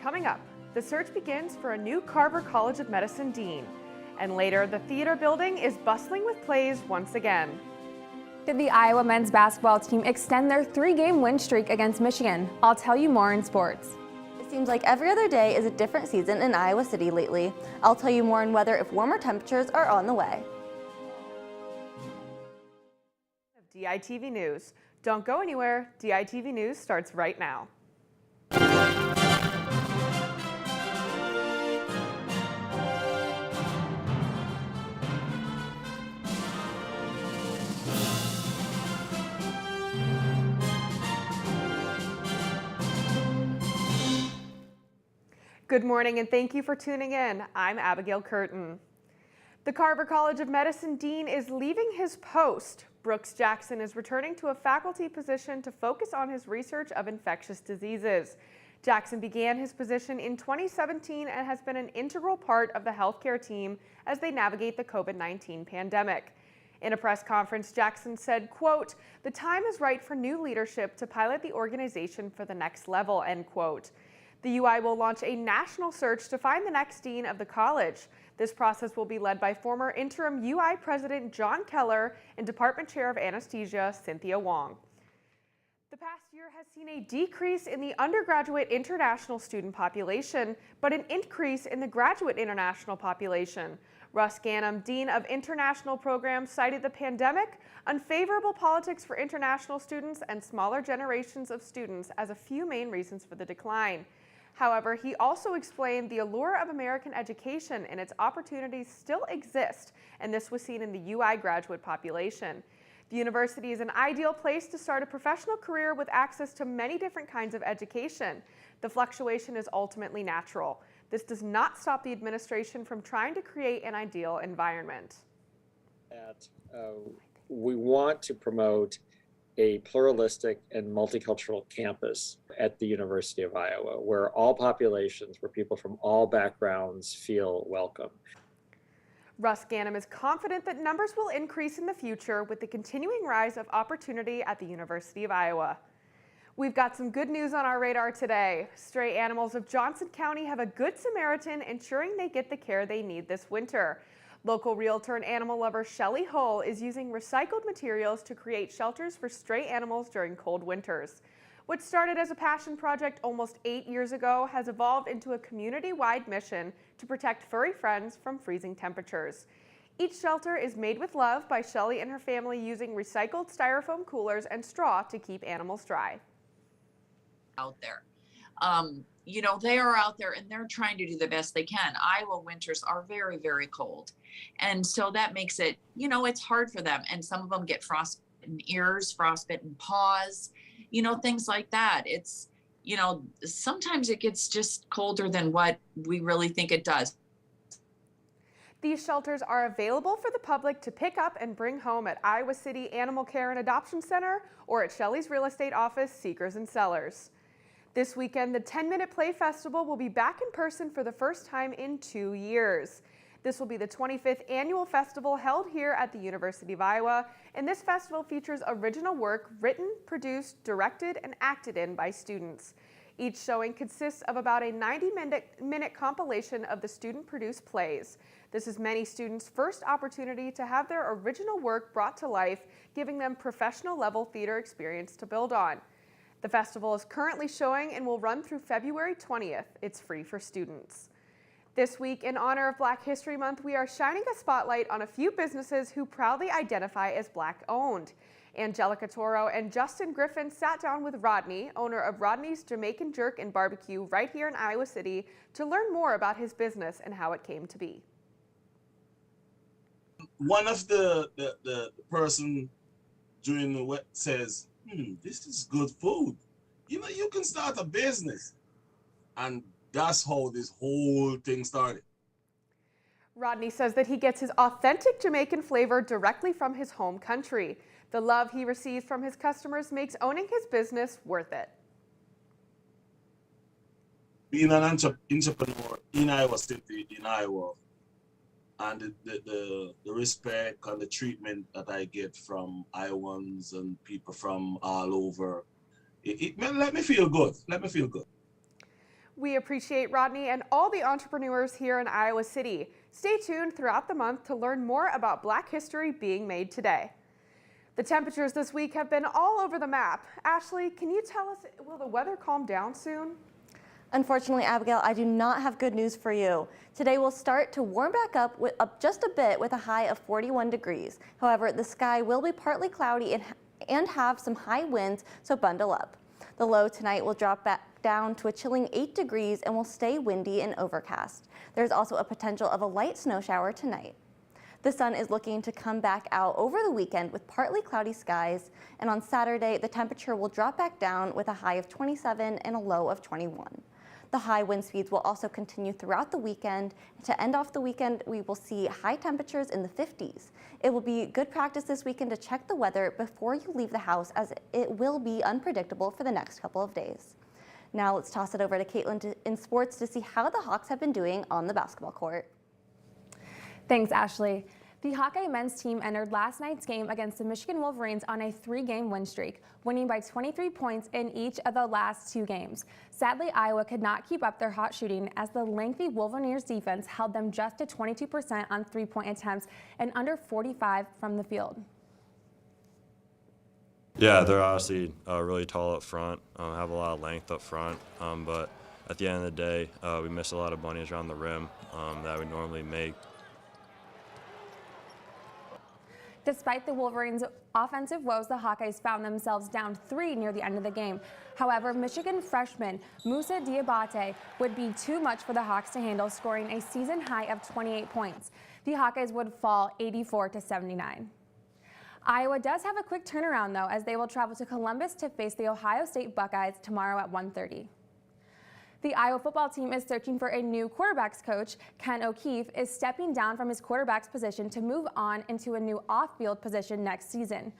Coming up, the search begins for a new Carver College of Medicine dean. And later, the theater building is bustling with plays once again. Did the Iowa men's basketball team extend their 3-game win streak against Michigan? I'll tell you more in sports. It seems like every other day is a different season in Iowa City lately. I'll tell you more on weather if warmer temperatures are on the way. DITV News. Don't go anywhere. DITV News starts right now. Good morning and thank you for tuning in. I'm Abigail Curtin. The Carver College of Medicine dean is leaving his post. Brooks Jackson is returning to a faculty position to focus on his research of infectious diseases. Jackson began his position in 2017 and has been an integral part of the healthcare team as they navigate the COVID-19 pandemic. In a press conference, Jackson said, quote, "The time is right for new leadership to pilot the organization for the next level," end quote. The UI will launch a national search to find the next dean of the college. This process will be led by former interim UI president John Keller and department chair of anesthesia Cynthia Wong. The past year has seen a decrease in the undergraduate international student population, but an increase in the graduate international population. Russ Gannam, Dean of International Programs, cited the pandemic, unfavorable politics for international students, and smaller generations of students as a few main reasons for the decline. However, he also explained the allure of American education and its opportunities still exist, and this was seen in the UI graduate population. The university is an ideal place to start a professional career with access to many different kinds of education. The fluctuation is ultimately natural. This does not stop the administration from trying to create an ideal environment. We want to promote a pluralistic and multicultural campus at the University of Iowa, where all populations, where people from all backgrounds feel welcome. Russ Gannam is confident that numbers will increase in the future with the continuing rise of opportunity at the University of Iowa. We've got some good news on our radar today. Stray animals of Johnson County have a good Samaritan ensuring they get the care they need this winter. Local realtor and animal lover Shelley Hull is using recycled materials to create shelters for stray animals during cold winters. What started as a passion project almost 8 years ago has evolved into a community-wide mission to protect furry friends from freezing temperatures. Each shelter is made with love by Shelley and her family using recycled styrofoam coolers and straw to keep animals dry. Out there. You know, they are out there and they're trying to do the best they can. Iowa winters are very, very cold. And so that makes it, you know, it's hard for them. And some of them get frostbitten ears, frostbitten paws, you know, things like that. It's, you know, sometimes it gets just colder than what we really think it does. These shelters are available for the public to pick up and bring home at Iowa City Animal Care and Adoption Center or at Shelley's real estate office, Seekers and Sellers. This weekend, the 10-Minute Play Festival will be back in person for the first time in 2 years. This will be the 25th annual festival held here at the University of Iowa, and this festival features original work written, produced, directed, and acted in by students. Each showing consists of about a 90-minute compilation of the student-produced plays. This is many students' first opportunity to have their original work brought to life, giving them professional-level theater experience to build on. The festival is currently showing and will run through February 20th. It's free for students. This week, in honor of Black History Month, we are shining a spotlight on a few businesses who proudly identify as Black-owned. Angelica Toro and Justin Griffin sat down with Rodney, owner of Rodney's Jamaican Jerk and Barbecue right here in Iowa City, to learn more about his business and how it came to be. One of the person during the web says, this is good food. You know, you can start a business. And that's how this whole thing started. Rodney says that he gets his authentic Jamaican flavor directly from his home country. The love he receives from his customers makes owning his business worth it. Being an entrepreneur in Iowa City, in Iowa, and the respect and the treatment that I get from Iowans and people from all over, it let me feel good. Let me feel good. We appreciate Rodney and all the entrepreneurs here in Iowa City. Stay tuned throughout the month to learn more about Black history being made today. The temperatures this week have been all over the map. Ashley, can you tell us, will the weather calm down soon? Unfortunately, Abigail, I do not have good news for you. Today will start to warm back up just a bit with a high of 41 degrees. However, the sky will be partly cloudy and have some high winds, so bundle up. The low tonight will drop back down to a chilling 8 degrees and will stay windy and overcast. There's also a potential of a light snow shower tonight. The sun is looking to come back out over the weekend with partly cloudy skies, and on Saturday, the temperature will drop back down with a high of 27 and a low of 21. The high wind speeds will also continue throughout the weekend. To end off the weekend, we will see high temperatures in the 50s. It will be good practice this weekend to check the weather before you leave the house, as it will be unpredictable for the next couple of days. Now let's toss it over to Caitlin in sports to see how the Hawks have been doing on the basketball court. Thanks, Ashley. The Hawkeye men's team entered last night's game against the Michigan Wolverines on a 3-game win streak, winning by 23 points in each of the last 2 games. Sadly, Iowa could not keep up their hot shooting as the lengthy Wolverines defense held them just to 22% on 3-point attempts and under 45 from the field. Yeah, they're obviously really tall up front, have a lot of length up front, but at the end of the day, we miss a lot of bunnies around the rim that we normally make. Despite the Wolverines' offensive woes, the Hawkeyes found themselves down 3 near the end of the game. However, Michigan freshman Moussa Diabate would be too much for the Hawks to handle, scoring a season high of 28 points. The Hawkeyes would fall 84-79. Iowa does have a quick turnaround, though, as they will travel to Columbus to face the Ohio State Buckeyes tomorrow at 1:30. The Iowa football team is searching for a new quarterbacks coach. Ken O'Keefe is stepping down from his quarterbacks position to move on into a new off-field position next season.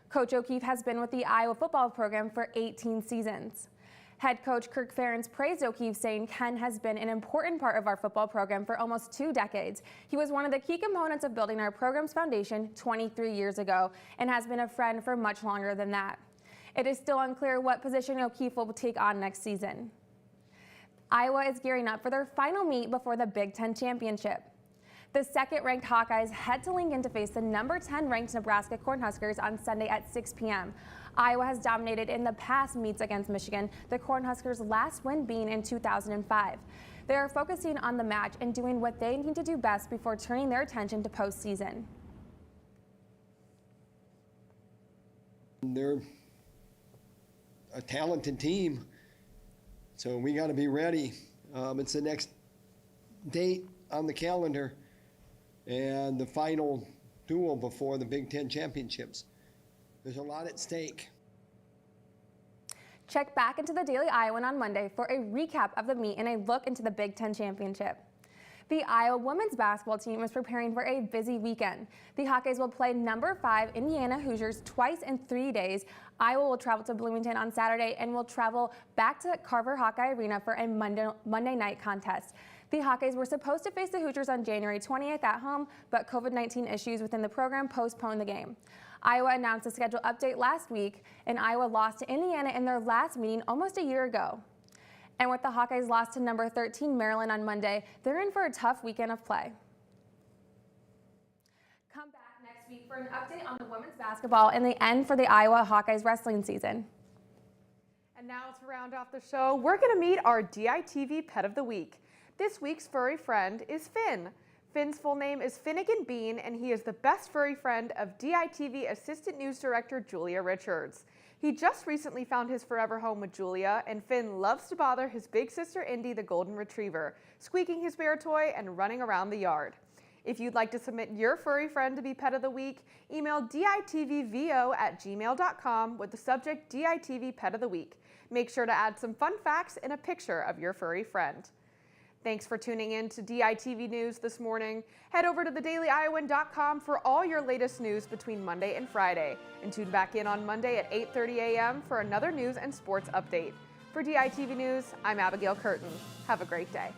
Coach O'Keefe has been with the Iowa football program for 18 seasons. Head coach Kirk Ferentz praised O'Keefe, saying Ken has been an important part of our football program for almost 2 decades. He was one of the key components of building our program's foundation 23 years ago and has been a friend for much longer than that. It is still unclear what position O'Keefe will take on next season. Iowa is gearing up for their final meet before the Big Ten Championship. The second-ranked Hawkeyes head to Lincoln to face the number 10-ranked Nebraska Cornhuskers on Sunday at 6 p.m. Iowa has dominated in the past meets against Michigan, the Cornhuskers' last win being in 2005. They are focusing on the match and doing what they need to do best before turning their attention to postseason. They're a talented team, so we got to be ready. It's the next date on the calendar and the final duel before the Big Ten Championships. There's a lot at stake. Check back into the Daily Iowan on Monday for a recap of the meet and a look into the Big Ten Championship. The Iowa women's basketball team is preparing for a busy weekend. The Hawkeyes will play number 5 Indiana Hoosiers twice in 3 days. Iowa will travel to Bloomington on Saturday and will travel back to Carver Hawkeye Arena for a Monday night contest. The Hawkeyes were supposed to face the Hoosiers on January 20th at home, but COVID-19 issues within the program postponed the game. Iowa announced a schedule update last week, and Iowa lost to Indiana in their last meeting almost a year ago. And with the Hawkeyes lost to number 13 Maryland on Monday, they're in for a tough weekend of play. Come back next week for an update on the women's basketball and the end for the Iowa Hawkeyes wrestling season. And now to round off the show, we're going to meet our DITV Pet of the Week. This week's furry friend is Finn. Finn's full name is Finnegan Bean, and he is the best furry friend of DITV Assistant News Director Julia Richards. He just recently found his forever home with Julia, and Finn loves to bother his big sister Indy, the golden retriever, squeaking his bear toy and running around the yard. If you'd like to submit your furry friend to be Pet of the Week, email ditvvo@gmail.com with the subject DITV Pet of the Week. Make sure to add some fun facts and a picture of your furry friend. Thanks for tuning in to DITV News this morning. Head over to thedailyiowan.com for all your latest news between Monday and Friday. And tune back in on Monday at 8:30 a.m. for another news and sports update. For DITV News, I'm Abigail Curtin. Have a great day.